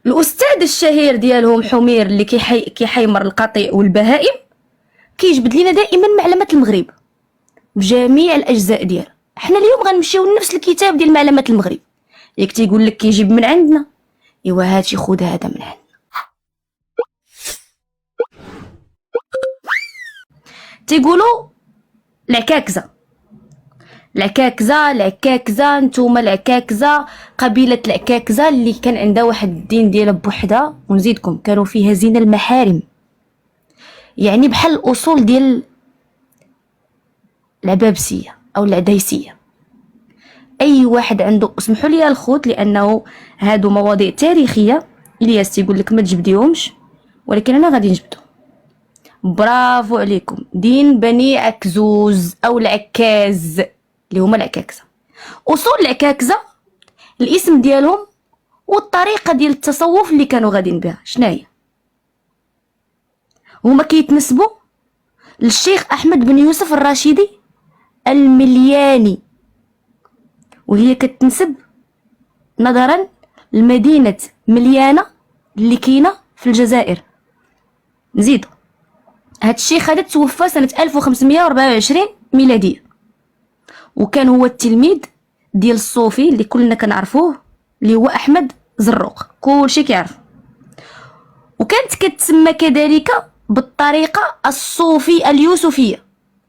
الاستاذ الشهير ديالهم حمير اللي كيحيمر القطيع والبهائم كيجبد لينا دائما معلمه المغرب بجميع الاجزاء ديالها. حنا اليوم غنمشيو لنفس الكتاب ديال معلمه المغرب. ياك تيقول لك كيجيب من عندنا، ايوا هاتي خذ هذا من عندنا. تيقولوا العكاكزه نتوما العكاكزه، قبيله العكاكزه اللي كان عندها واحد الدين ديالها بوحدها، ونزيدكم كانوا فيها زين المحارم، يعني بحال الاصول ديال العبابسيه او العديسيه. اي واحد عنده، اسمحوا لي الخوت لانه هادو مواضيع تاريخيه، الياس تيقول لك ما تجبديهمش ولكن انا غادي نجبدهم. برافو عليكم، دين بني عكزوز او العكاز اللي هما العكاكزه. اصول العكاكزه الاسم ديالهم والطريقه ديال التصوف اللي كانوا غاديين بها شناهي؟ هما كيتنسبوا للشيخ احمد بن يوسف الراشدي الملياني، وهي كتنسب نظرا لمدينه مليانه اللي كاينه في الجزائر. نزيدو هاد الشيخ هذا توفى سنه 1524 ميلاديه، وكان هو التلميذ ديال الصوفي اللي كلنا كنعرفوه اللي هو احمد زروق، كلشي كيعرف. وكانت كتسمى كذلك بالطريقه الصوفي اليوسفيه،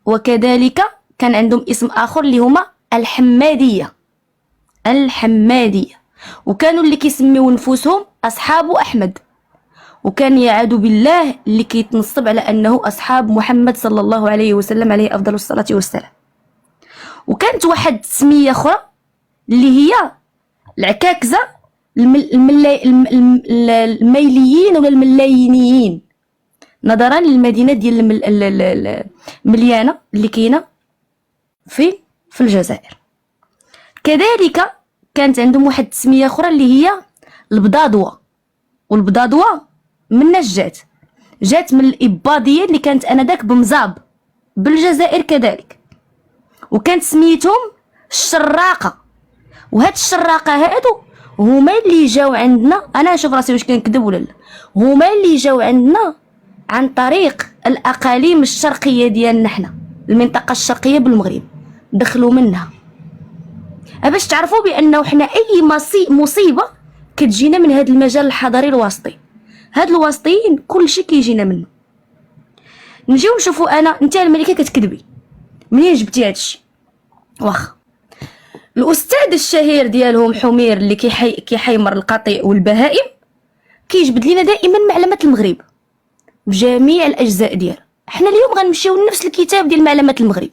وكذلك كان عندهم اسم اخر اللي هما الحماديه، وكانوا اللي كيسميو نفوسهم اصحاب احمد، وكان يعاد بالله اللي كيتنصب على انه اصحاب محمد صلى الله عليه وسلم عليه افضل الصلاه والسلام. وكانت واحد السميه اخرى اللي هي العكاكزه الميليين ولا الملايينيين، نظرا للمدينه ديال مليانه اللي كاينه في الجزائر. كذلك كانت عندهم واحد السميه اخرى اللي هي البضاضوه، والبضاضوه من جات من الاباضيه اللي كانت انذاك بمزاب بالجزائر كذلك، وكانت سميتهم الشراقه. وهاد الشراقه هادو هما اللي جاو عندنا، انا نشوف راسي واش كنكذب ولا لا، هما اللي جاو عندنا عن طريق الاقاليم الشرقيه ديالنا، حنا المنطقه الشرقيه بالمغرب دخلوا منها، باش تعرفوا بانه حنا اي مصيبه كتجينا من هذا المجال الحضاري الوسطي. هاد الوسطيين كلشي كيجينا منه. نجيو نشوفوا انت الملكه كتكذبي منين جبتي هادشي؟ واخا الاستاذ الشهير ديالهم حمير اللي كيحيمر القطيع والبهائم كيجبد لينا دائما معلمه المغرب بجميع الاجزاء ديالها. حنا اليوم غنمشيو لنفس الكتاب ديال معلمه المغرب.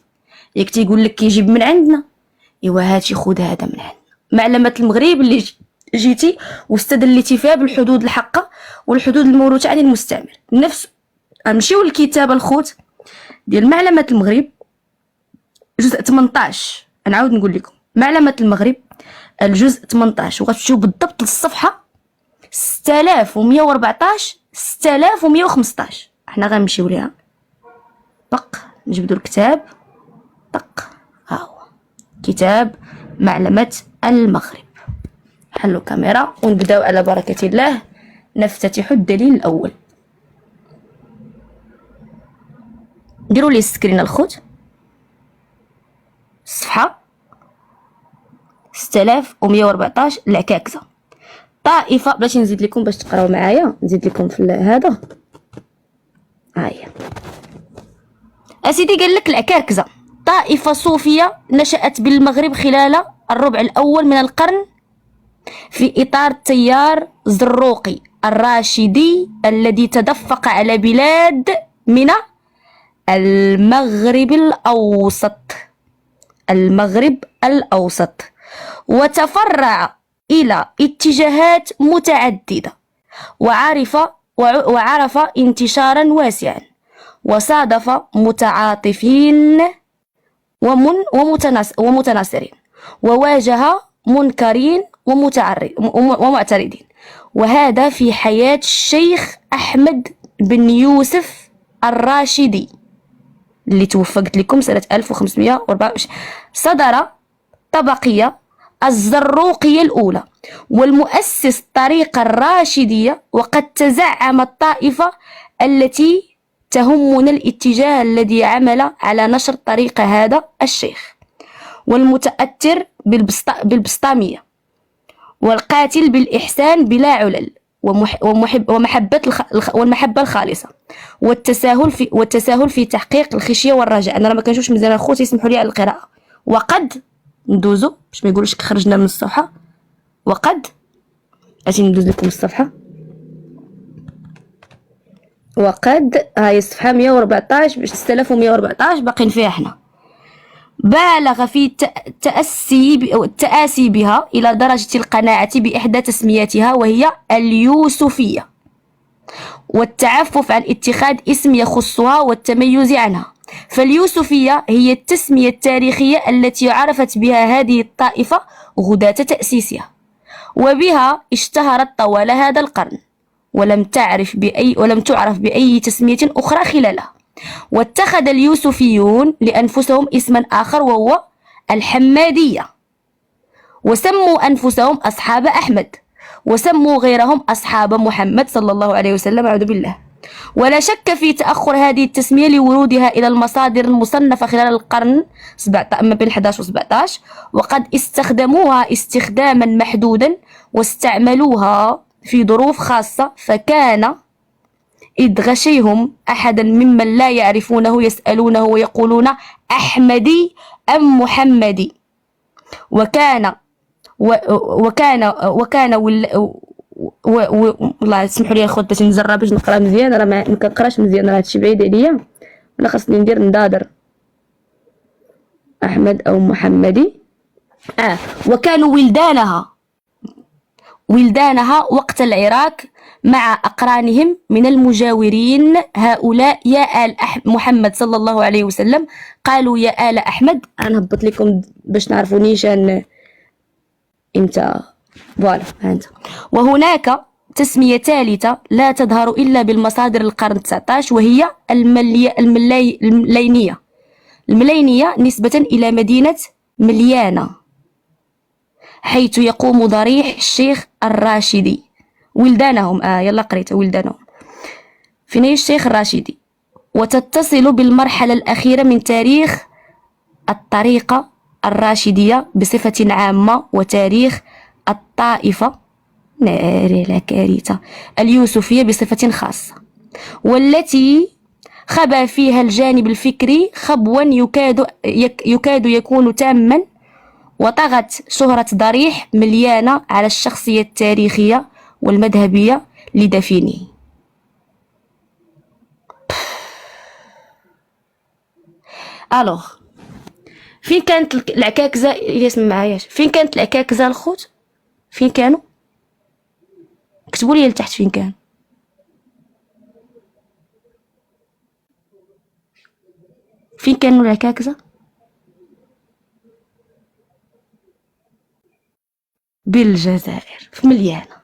ياك تيقول لك كيجيب من عندنا، ايوا هاتي خذ هذا من عندنا. معلمه المغرب اللي جيتي واستدلتي فيها بالحدود الحقه والحدود الموروثه عن المستعمر. نفس نمشيو للكتاب الخوت ديال معلمه المغرب جزء 18. نعاود نقول لكم معلمه المغرب الجزء 18، وغتمشيو بالضبط للصفحه 6114 6115. حنا غنمشيو ليها طق، نجبدوا الكتاب طق، ها هو كتاب معلمه المغرب. حلوا كاميرا ونبداو على بركه الله نفتتح الدليل الاول. ديروا لي السكرين الخوت، الصفحه 6114 العكاكزه. طائفه بلاتي نزيد لكم باش تقراو معايا، نزيد لكم في هذا. ها هي اسيدي، قال لك العكاكزه طائفه صوفيه نشأت بالمغرب خلال الربع الاول من القرن في اطار التيار الزروقي الراشدي الذي تدفق على بلاد من المغرب الأوسط وتفرع إلى اتجاهات متعددة، وعرف انتشارا واسعا، وصادف متعاطفين ومتناصرين، وواجه منكرين ومعترضين. وهذا في حياة الشيخ أحمد بن يوسف الراشدي اللي توفى قلت لكم سنة 1524. صدر طبقية الزروقية الأولى والمؤسس الطريقة الراشدية، وقد تزعم الطائفة التي تهمنا الاتجاه الذي عمل على نشر طريقة هذا الشيخ والمتأثر بالبسطامية والقاتل بالإحسان بلا علل والمحبة الخالصة والتساهل في تحقيق الخشية والرجاء. أنا ما كنشوفش مزيان الخوت، يسمحوا لي على القراءة. وقد ندوزو باش ما يقولوش خرجنا من الصفحة. وقد اجي ندوز لكم الصفحة. وقد هاي الصفحة 114 6114 باقين فيها احنا. بالغ في التأسي بها إلى درجة القناعة بإحدى تسمياتها وهي اليوسفية، والتعفف عن اتخاذ اسم يخصها والتميز عنها. فاليوسفية هي التسمية التاريخية التي عرفت بها هذه الطائفة غداة تأسيسها، وبها اشتهرت طوال هذا القرن، ولم تعرف بأي تسمية أخرى خلالها. واتخذ اليوسفيون لأنفسهم اسما آخر وهو الحمادية، وسموا أنفسهم أصحاب أحمد، وسموا غيرهم أصحاب محمد صلى الله عليه وسلم. أعوذ بالله. ولا شك في تأخر هذه التسمية لورودها إلى المصادر المصنفة خلال القرن ما بين 11 و 17، وقد استخدموها استخداما محدودا واستعملوها في ظروف خاصة، فكان إذ غشيهم أحدا ممن لا يعرفونه يسألونه ويقولون أحمدي أم محمدي. وكان والله اسمحوا لي الخوت باش نزرب باش نقرا مزيان، راه ما كنقراش مزيان، راه هادشي بعيد عليا، ولا خاصني ندير ندادر أحمد أو محمدي. وكانوا ولدانها وقت العراك مع أقرانهم من المجاورين. هؤلاء يا آل محمد صلى الله عليه وسلم قالوا يا آل أحمد. أنا نهبط لكم باش نعرفوا نيشان إمتى. فوالا هانت. وهناك تسمية ثالثة لا تظهر إلا بالمصادر القرن 19، وهي الملينية نسبة إلى مدينة مليانة، حيث يقوم ضريح الشيخ الراشدي. ولدانهم يلا قريت ولدانهم فين الشيخ الراشدي، وتتصل بالمرحلة الأخيرة من تاريخ الطريقة الراشدية بصفة عامة، وتاريخ الطائفة ناري لا كارثة اليوسفية بصفة خاصة، والتي خبى فيها الجانب الفكري خبوا يكاد يكون تاما. وطغت شهرة ضريح مليانة على الشخصية التاريخية والمذهبية لدفينه. الوغ فين كانت العكاكزة؟ يسمع معاياش، فين كانت العكاكزة الخوت؟ فين كانوا؟ كتبوا لي لتحت فين كان. فين كانوا العكاكزة؟ بالجزائر في مليانة.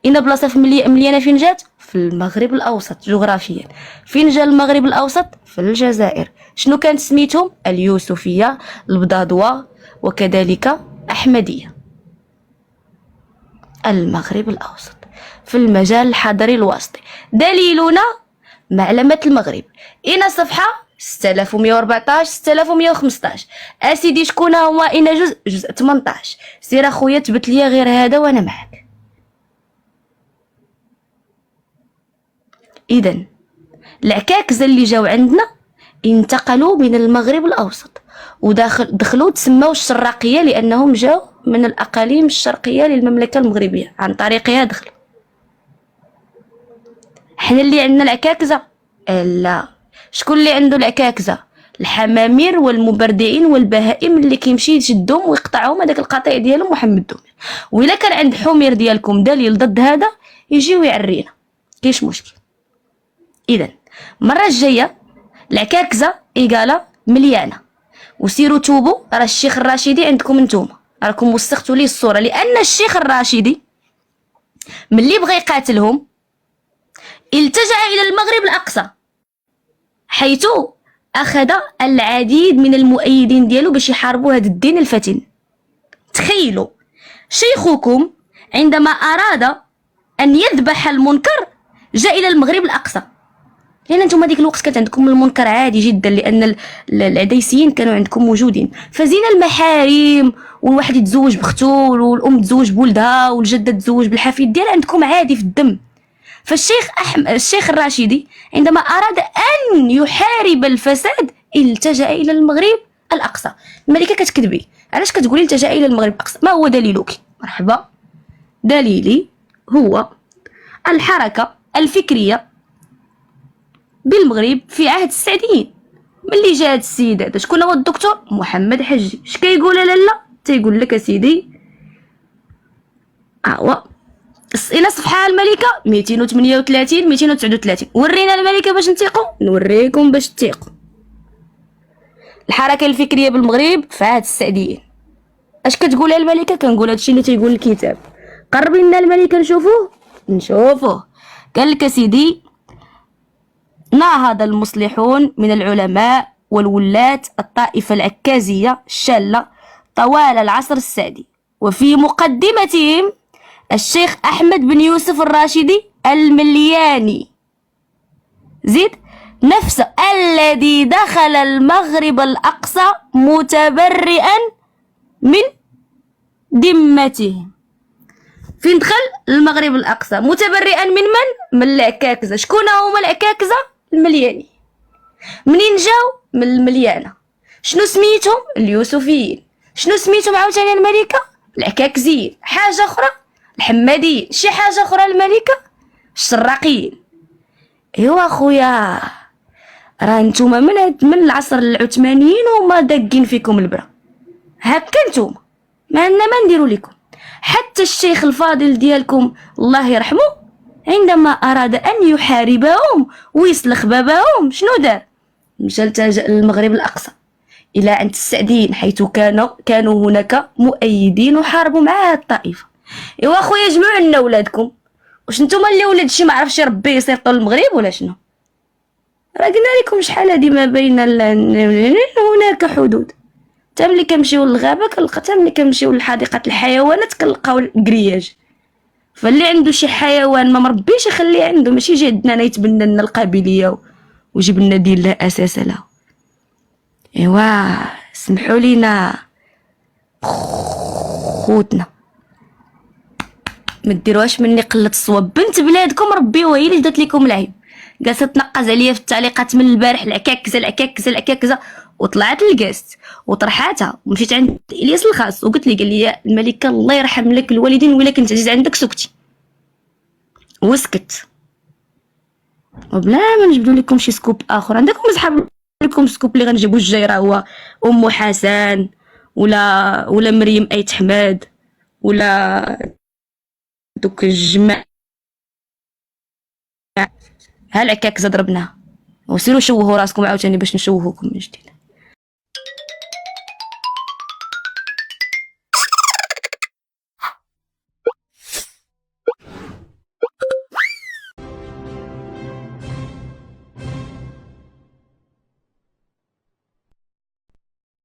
إن بلاصة في مليانة فين جات؟ في المغرب الأوسط جغرافيا. فين جا المغرب الأوسط؟ في الجزائر. شنو كانت سميتهم؟ اليوسفية، البضاضوة، وكذلك أحمدية. المغرب الأوسط في المجال الحضري الوسطي. دليلنا معلمة المغرب. إن صفحة 6114 6115. أسيدي شكون هما؟ إن جزء 18. سير أخويا تبت ليا غير هذا وأنا معك. إذن العكاكزة اللي جاو عندنا انتقلوا من المغرب الأوسط ودخلوا تسموا الشراقية، لأنهم جاو من الأقاليم الشرقية للمملكة المغربية، عن طريقها دخلوا. حنا اللي عندنا العكاكزة لا. شكون اللي عنده العكاكزة؟ الحمامير والمبردعين والبهائم اللي كيمشي يشدهم ويقطعهم، هذاك القطيع ديالهم محمد دومير. وإلا كان عند حمير ديالكم دليل ضد هذا يجيو يعرينا، كاينش مشكل. إذن المرة الجاية العكاكزة إيقالة مليانة. وسيروا توبوا، راه الشيخ الراشدي عندكم نتوما، راكم وسختوا ليه الصورة، لأن الشيخ الراشدي ملي بغى يقاتلهم التجأ إلى المغرب الأقصى، حيث أخذ العديد من المؤيدين ديالو باش يحاربوا هذا الدين الفتن. تخيلوا شيخكم عندما أراد أن يذبح المنكر جاء إلى المغرب الأقصى، لأن أنتم هذيك الوقت كانت عندكم المنكر عادي جدا، لأن العديسيين كانوا عندكم موجودين، فزينا المحارم والواحد يتزوج بختو والأم تزوج بولدها والجدة تزوج بالحفيد ديالها، عندكم عادي في الدم. الشيخ الراشدي عندما أراد أن يحارب الفساد التجأ إلى المغرب الأقصى. الملكة كتكذبي، علاش كتقولي التجأ إلى المغرب الأقصى؟ ما هو دليلك؟ مرحبا، دليلي هو الحركة الفكرية بالمغرب في عهد السعديين. ملي جا هاد السيد هذا شكون هو؟ الدكتور محمد حجي. اش كيقول لالا؟ تيقول لك اسيدي هو الى صفحه الملكه 238 239. ورينا الملكه باش نتيقوا، نوريكم باش تيقوا. الحركه الفكريه بالمغرب في عهد السعديين. اش كتقول الملكه؟ كنقول هادشي اللي تيقول الكتاب. قربي لنا الملكه نشوفوه. قال لك سيدي: ناهض المصلحون من العلماء والولاة الطائفة العكازية الشالة طوال العصر السعدي، وفي مقدمتهم الشيخ أحمد بن يوسف الراشدي الملياني زيد نفسه الذي دخل المغرب الأقصى متبرئا من ذمته. فين دخل؟ المغرب الأقصى متبرئا من من؟ من العكاكزة. شكون هما العكاكزة؟ الملياني. منين جاو؟ من المليانة. شنو سميتهم؟ اليوسفيين. شنو سميتهم عاوتاني الملكة؟ العكاكزيين. حاجة أخرى؟ الحماديين. شي حاجة أخرى الملكة؟ الشراقيين. ايوا خويا، راه نتوما من العصر العثمانيين وما داقين فيكم البرا، هكا نتوما ما نديرو لكم. حتى الشيخ الفاضل ديالكم الله يرحمه عندما أراد أن يحاربهم ويسلخ باباهم شنو دار؟ مشى التجأ للمغرب الأقصى إلى عند السعديين، حيث كانوا هناك مؤيدين وحاربوا مع هاد الطائفة. إيوا خويا جمعوا لنا ولادكم. واش نتوما اللي ولاد شي ما عرفش يربي يسيطوا للمغرب ولا شنو؟ راه قلنا لكم شحال هادي ما بين هناك حدود. تا ملي كنمشيو للغابه كنلقى، تا ملي كنمشيو لحديقه الحيوانات كنلقاو الكرياج. فاللي عنده شي حيوان ما مربيش يخليه عنده، ماشي يجي عندنا انا يتبنى لنا القابليه ويجيب لنا دين لا اساس له. ايوا سمحوا لينا خوتنا، ما ديروهاش مني قله الصواب. بنت بلادكم ربيوها، هي اللي دات لكم العيب. جالسه تنقز عليا في التعليقات من البارح العكاكزه وطلعت للكاست وطرحاتها ومشيت عند الياس الخاص وقلت لي، قال لي الملكه الله يرحم لك الوالدين ولا كنت عزيز عندك سكتي وسكت، وبلا ما نجبدوا لكم شي سكوب اخر. عندكم اصحاب لكم سكوب اللي غنجيبوا الجيره هو ام حسن ولا مريم ايت حماد ولا دوك الجماعه. ها العكاكزه ضربناها، وسيروا شوهوا راسكم عاوتاني باش نشوهوكم من جديد.